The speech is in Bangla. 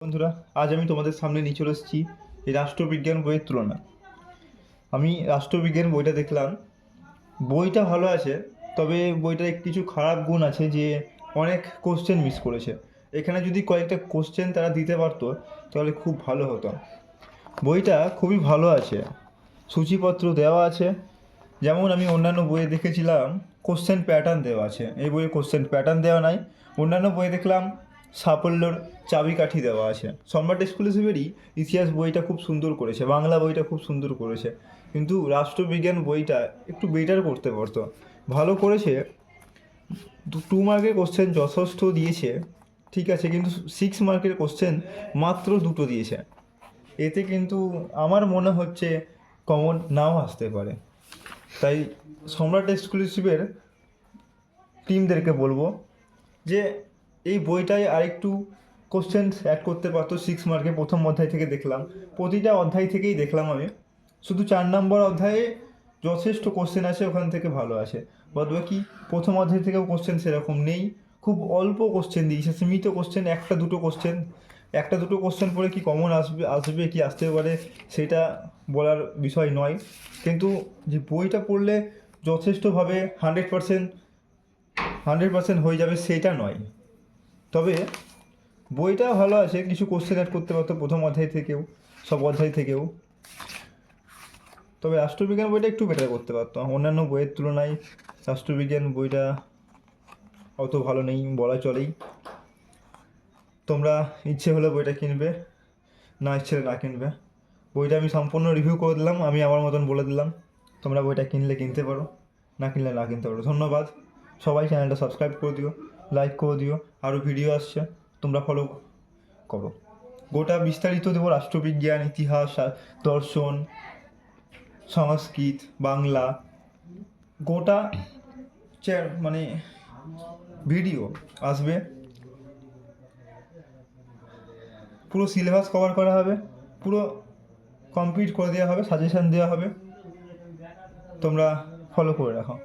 বন্ধুরা, আজ আমি তোমাদের সামনে নিয়ে চলে এসেছি এই রাষ্ট্রবিজ্ঞান বইয়ের তুলনা। আমি রাষ্ট্রবিজ্ঞান বইটা দেখলাম, বইটা ভালো আছে, তবে বইটার কিছু খারাপ গুণ আছে যে অনেক কোশ্চেন মিস করেছে। এখানে যদি কয়েকটা কোশ্চেন তারা দিতে পারতো তাহলে খুব ভালো হতো। বইটা খুবই ভালো আছে, সূচিপত্র দেওয়া আছে। যেমন আমি অন্যান্য বইয়ে দেখেছিলাম কোশ্চেন প্যাটার্ন দেওয়া আছে, এই বইয়ে কোশ্চেন প্যাটার্ন দেওয়া নাই। অন্যান্য বইয়ে দেখলাম সাফল্যর চাবিকাঠি দেওয়া আছে। সম্রাট এক্সক্লুসিভেরই ইতিহাস বইটা খুব সুন্দর করেছে, বাংলা বইটা খুব সুন্দর করেছে, কিন্তু রাষ্ট্রবিজ্ঞান বইটা একটু বেটার করতে পারতো। ভালো করেছে, 2 মার্কের কোশ্চেন যথেষ্ট দিয়েছে, ঠিক আছে, কিন্তু 6 মার্কের কোশ্চেন মাত্র 2টো দিয়েছে। এতে কিন্তু আমার মনে হচ্ছে কমন নাও আসতে পারে। তাই সম্রাট এক্সক্লুসিভের টিমদেরকে বলবো যে এই বইটায় আরেকটু কোশ্চেন অ্যাড করতে পারতো। 6 মার্কে প্রথম অধ্যায় থেকে দেখলাম, প্রতিটা অধ্যায় থেকেই দেখলাম আমি, শুধু 4 নম্বর অধ্যায়ে যথেষ্ট কোশ্চেন আছে, ওখান থেকে ভালো আছে। বাদবাকি প্রথম অধ্যায় থেকেও কোশ্চেন সেরকম নেই, খুব অল্প কোশ্চেন দিয়েছে, সীমিত কোশ্চেন, একটা দুটো কোশ্চেন পরে কি কমন আসবে আসবে কি আসতে পারে সেটা বলার বিষয় নয়, কিন্তু যে বইটা পড়লে যথেষ্টভাবে 100% হয়ে যাবে সেটা নয়। তবে বইটা ভালো আছে, কিছু কোশ্চেন অ্যাড করতে পারতো প্রথম অধ্যায় থেকেও, সব অধ্যায় থেকেও। তবে রাষ্ট্রবিজ্ঞান বইটা একটু বেটার করতে পারতো অন্যান্য বইয়ের তুলনায়। রাষ্ট্রবিজ্ঞান বইটা অত ভালো নেই বলা চলেই। তোমরা ইচ্ছে হলে বইটা কিনবে, না ইচ্ছে হলে না কিনবে। বইটা আমি সম্পূর্ণ রিভিউ করে দিলাম, আমি আমার মতন বলে দিলাম। তোমরা বইটা কিনলে কিনতে পারো, না কিনলে না কিনতে পারো। ধন্যবাদ। সবাই চ্যানেলটা সাবস্ক্রাইব করে দিও, লাইক করে দিও। আরও ভিডিও আসছে, তোমরা ফলো করো। গোটা বিস্তারিত দেবো, রাষ্ট্রবিজ্ঞান, ইতিহাস, দর্শন, সংস্কৃত, বাংলা, গোটা মানে ভিডিও আসবে। পুরো সিলেবাস কভার করা হবে, পুরো কমপ্লিট করে দেওয়া হবে, সাজেশান দেওয়া হবে। তোমরা ফলো করে রাখো।